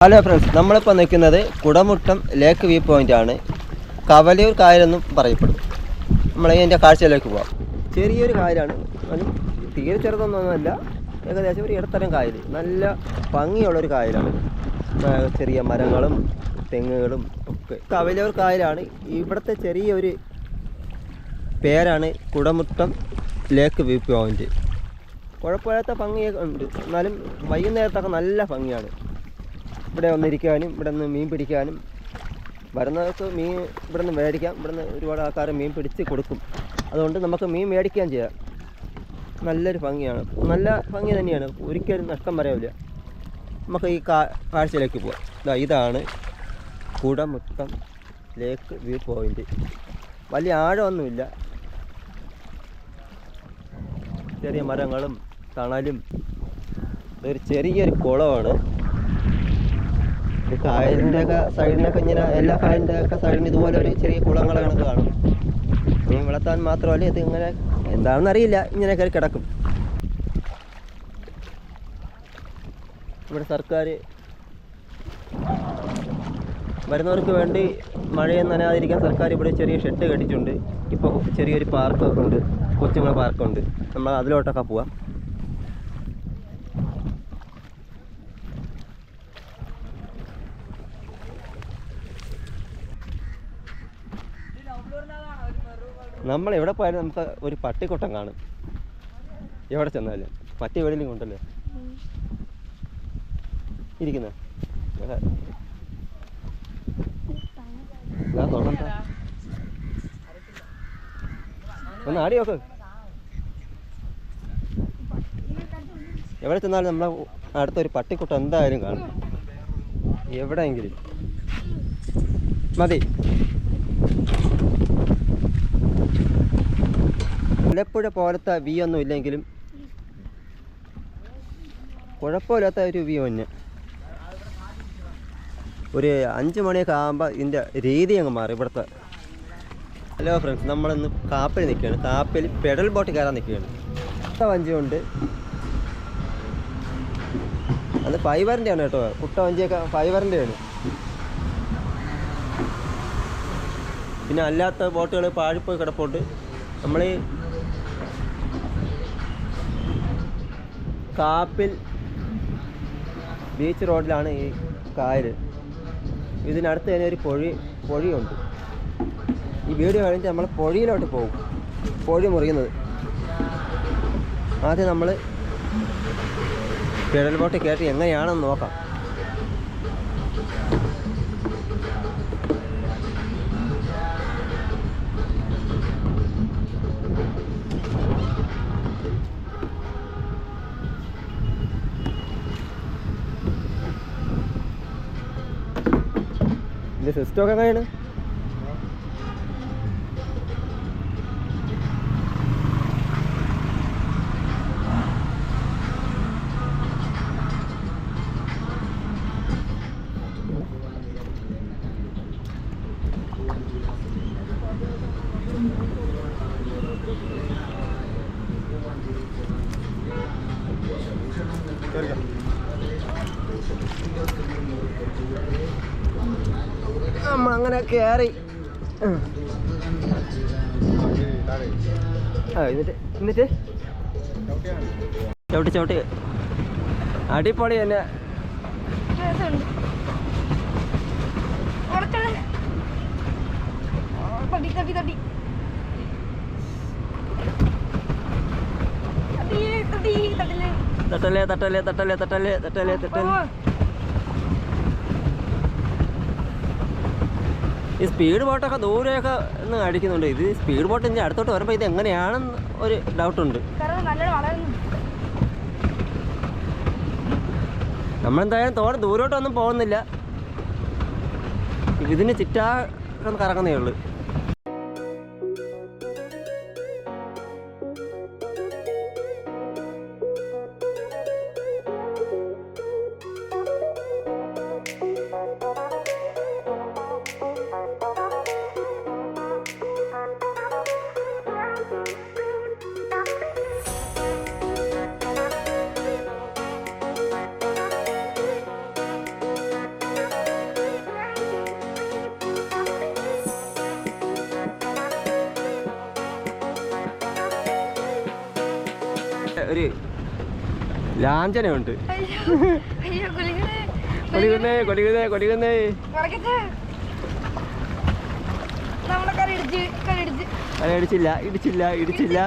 Hello friends, നമ്മളിപ്പോൾ നിൽക്കുന്നത് കുടമുട്ടം ലേക്ക് view point ആണ്. കവലയൂർ കായലെന്നും പറയപ്പെടും. നമ്മൾ ഇതിൻ്റെ കാഴ്ചയിലേക്ക് പോകാം. ചെറിയൊരു കായലാണ്, തീരെ ചെറുതൊന്നുമല്ല, ഏകദേശം ഒരു ഇടത്തരം കായൽ. നല്ല ഭംഗിയുള്ളൊരു കായലാണ്. ചെറിയ മരങ്ങളും തെങ്ങുകളും ഒക്കെ. കവലയൂർ കായലാണ്. ഇവിടുത്തെ ചെറിയൊരു പേരാണ് കുടമുട്ടം ലേക്ക് വ്യൂ പോയിൻ്റ്. കുഴപ്പമില്ലാത്ത ഭംഗിയൊക്കെ ഉണ്ട്, എന്നാലും വൈകുന്നേരത്തൊക്കെ നല്ല ഭംഗിയാണ്. ഇവിടെ വന്നിരിക്കാനും ഇവിടെ നിന്ന് മീൻ പിടിക്കാനും വരുന്നവർക്ക് മീൻ ഇവിടെ നിന്ന് മേടിക്കാം. ഇവിടെ നിന്ന് ഒരുപാട് ആൾക്കാർ മീൻ പിടിച്ച് കൊടുക്കും. അതുകൊണ്ട് നമുക്ക് മീൻ മേടിക്കാൻ ചെയ്യാം. നല്ലൊരു ഭംഗിയാണ്, നല്ല ഭംഗി തന്നെയാണ്, ഒരിക്കലും നഷ്ടം വരില്ല. നമുക്ക് ഈ കാഴ്ചയിലേക്ക് പോകാം. ഇതാണ് കുടമുട്ടം ലേക്ക് വ്യൂ പോയിൻ്റ്. വലിയ ആഴമൊന്നുമില്ല, ചെറിയ മരങ്ങളും തണലും. ഇതൊരു ചെറിയൊരു കുളമാണ്. കായലിൻ്റെ ഒക്കെ സൈഡിനൊക്കെ ഇങ്ങനെ എല്ലാ കായലിൻ്റെ ഒക്കെ സൈഡിന് ഇതുപോലെ ഒരു ചെറിയ കുളങ്ങളാണ് കാണും. മീൻ വളർത്താൻ മാത്രമല്ല, ഇത് ഇങ്ങനെ എന്താണെന്ന് അറിയില്ല, ഇങ്ങനെ കയറി കിടക്കും. ഇവിടെ സർക്കാർ വരുന്നവർക്ക് വേണ്ടി മഴയൊന്നും നനയാതിരിക്കാൻ സർക്കാർ ഇവിടെ ചെറിയ ഷെഡ് കെട്ടിയിട്ടുണ്ട്. ഇപ്പോൾ ചെറിയൊരു പാർക്കൊക്കെ ഉണ്ട്, കൊച്ചുങ്ങളെ പാർക്കുണ്ട്. നമ്മൾ അതിലോട്ടൊക്കെ പോവാം. നമ്മൾ എവിടെ പോയാലും നമുക്ക് ഒരു പട്ടിക്കൊട്ടം കാണും. എവിടെ ചെന്നാലും പട്ടി എവിടെയെങ്കിലും കൊണ്ടല്ലേ ഇരിക്കുന്നത്. ഒന്ന് ആടി നോക്ക്. എവിടെ ചെന്നാലും നമ്മളെ അടുത്തൊരു പട്ടിക്കുട്ടം എന്തായാലും കാണും, എവിടെയെങ്കിലും. മതി. ആലപ്പുഴ പോലത്തെ വ്യൂ ഒന്നും ഇല്ലെങ്കിലും കുഴപ്പമില്ലാത്ത ഒരു വ്യൂ തന്നെ. ഒരു 5 മണിയൊക്കെ ആകുമ്പോൾ ഇതിൻ്റെ രീതി അങ്ങ് മാറും ഇവിടുത്തെ. ഹലോ ഫ്രണ്ട്സ്, നമ്മളിന്ന് കാപ്പിൽ നിൽക്കുകയാണ്. കാപ്പിൽ പെഡൽ ബോട്ട് കയറാൻ നിൽക്കുകയാണ്. വഞ്ചിയുണ്ട്, അത് ഫൈബറിൻ്റെ ആണ് കേട്ടോ. കുട്ട വഞ്ചിയൊക്കെ ഫൈബറിൻ്റെ ആണ്. പിന്നെ അല്ലാത്ത ബോട്ടുകൾ പാഴിപ്പോയി കിടപ്പുണ്ട്. നമ്മൾ കാപ്പിൽ ബീച്ച് റോഡിലാണ് ഈ കായൽ. ഇതിനടുത്ത് തന്നെ ഒരു പൊഴിയുണ്ട്. ഈ വീഡിയോ കഴിഞ്ഞിട്ട് നമ്മൾ പൊഴിയിലോട്ട് പോകും. പൊഴി മുറിയുന്നത് ആദ്യം നമ്മൾ പെഡൽ ബോട്ട് കയറ്റി എങ്ങനെയാണെന്ന് നോക്കാം. ഇതിൻ്റെ സിസ്റ്റമൊക്കെ എങ്ങനെയാണ്? നമ്മളങ്ങനെ കയറി എന്നിട്ട് ചവിട്ടി അടിപൊളി തന്നെ. തട്ടല്ലേ തട്ടല്ലേ തട്ടല്ലേ തട്ടല്ലേ തട്ടല്ലേ തട്ടല്ലേ. ഈ സ്പീഡ് ബോട്ടൊക്കെ ദൂരെയൊക്കെ ഒന്ന് അടിക്കുന്നുണ്ട്. ഇത് സ്പീഡ് ബോട്ട് ഇനി അടുത്തോട്ട് വരുമ്പോൾ ഇത് എങ്ങനെയാണെന്ന് ഒരു ഡൗട്ടുണ്ട്. നമ്മളെന്തായാലും തോടെ ദൂരോട്ടൊന്നും പോകുന്നില്ല, ഇതിന് ചുറ്റാ കറങ്ങുന്നേ ഉള്ളൂ. ഒരു ലാഞ്ചനയുണ്ട്. കൊടികുന്നേ കൊടികുന്നേ കൊടികുന്നേ. ഇടിച്ചില്ല ഇടിച്ചില്ല ഇടിച്ചില്ല.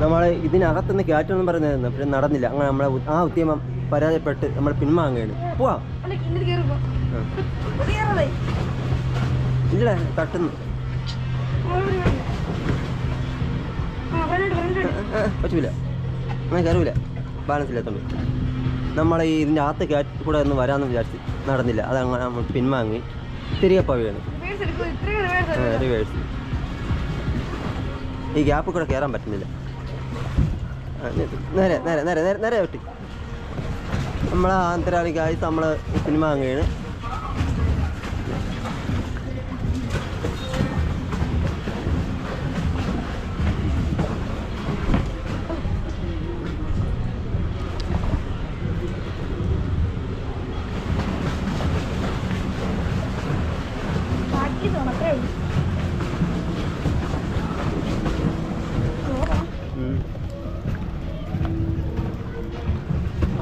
നമ്മൾ ഇതിനകത്തുനിന്ന് കയറ്റൊന്നും പറയുന്നത് പിന്നെ നടന്നില്ല. അങ്ങനെ നമ്മളെ ആ ഉദ്യമം പരാജയപ്പെട്ട് നമ്മൾ പിന്മാങ്ങുകയാണ്. പോവാം. ഇല്ല തട്ടുന്നു പറ്റൂല. അങ്ങനെ കയറൂല, ബാലൻസ് ഇല്ലാത്തോണ്ട്. നമ്മൾ ഈ ഇതിൻ്റെ അകത്ത് കൂടെ ഒന്ന് വരാമെന്ന് വിചാരിച്ച് നടന്നില്ല. അത് അങ്ങനെ നമ്മൾ പിന്മാങ്ങി തിരികെ പോവുകയാണ്. റിവേഴ്സ്. ഈ ഗ്യാപ്പ് കൂടെ കയറാൻ പറ്റുന്നില്ല. നേരെ നേരെ നേരെ നേരെ നേരെ പറ്റി നമ്മൾ ആന്തരാളിക്കായി നമ്മൾ പിന്മാങ്ങുകയാണ്.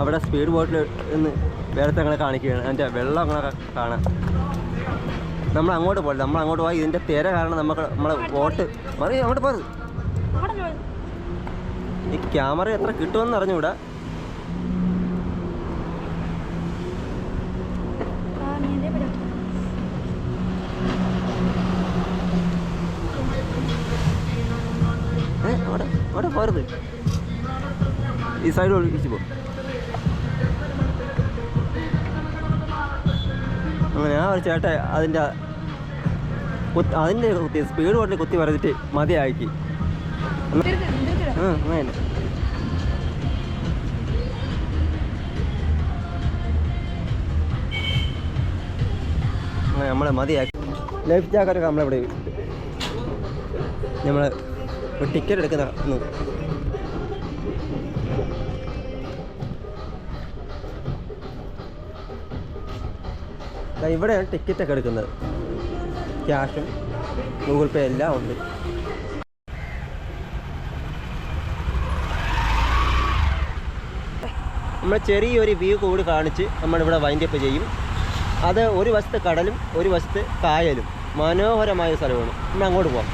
അവിടെ സ്പീഡ് ബോട്ടിൽ നിന്ന് വേറത്തെ അങ്ങനെ കാണിക്കുകയാണ്. അതിൻ്റെ വെള്ളം അങ്ങനെ കാണാൻ. നമ്മൾ അങ്ങോട്ട് പോകില്ല. നമ്മൾ അങ്ങോട്ട് പോയി ഇതിൻ്റെ തിര കാരണം നമ്മളെ ബോട്ട് മറി അങ്ങോട്ട് പോയത്. ഈ ക്യാമറ എത്ര കിട്ടുമെന്ന് അറിഞ്ഞൂടാ. അവിടെ അവിടെ പോരുത്. ഈ സൈഡ് ഒഴിച്ചു പോകും. അങ്ങനെ ആ ഒരു ചേട്ടൻ അതിൻ്റെ കുത്തി സ്പീഡ് ബോട്ടിൽ കുത്തി വരച്ചിട്ട് മതിയാക്കി. അങ്ങനെ അങ്ങനെ നമ്മളെ മതിയാക്കി. ലൈഫ് ജാക്കറ്റൊക്കെ നമ്മളിവിടെ നമ്മൾ ടിക്കറ്റ് എടുക്കുന്ന ഇവിടെയാണ് ടിക്കറ്റൊക്കെ എടുക്കുന്നത്. ക്യാഷും ഗൂഗിൾ പേ എല്ലാം ഉണ്ട്. നമ്മൾ ചെറിയൊരു വ്യൂ കൂടി കാണിച്ച് നമ്മളിവിടെ വൈൻഡപ്പ് ചെയ്യും. അത് ഒരു വശത്ത് കടലും ഒരു വശത്ത് കായലും. മനോഹരമായ സ്ഥലമാണ്. നമ്മൾ അങ്ങോട്ട് പോകാം.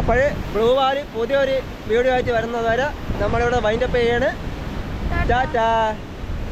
അപ്പോൾ ബ്ലൂ വാലി പുതിയൊരു വീഡിയോ ആയിട്ട് വരുന്നത് വരെ നമ്മളിവിടെ വൈൻഡപ്പ് ചെയ്യാണ്. ടാറ്റാ.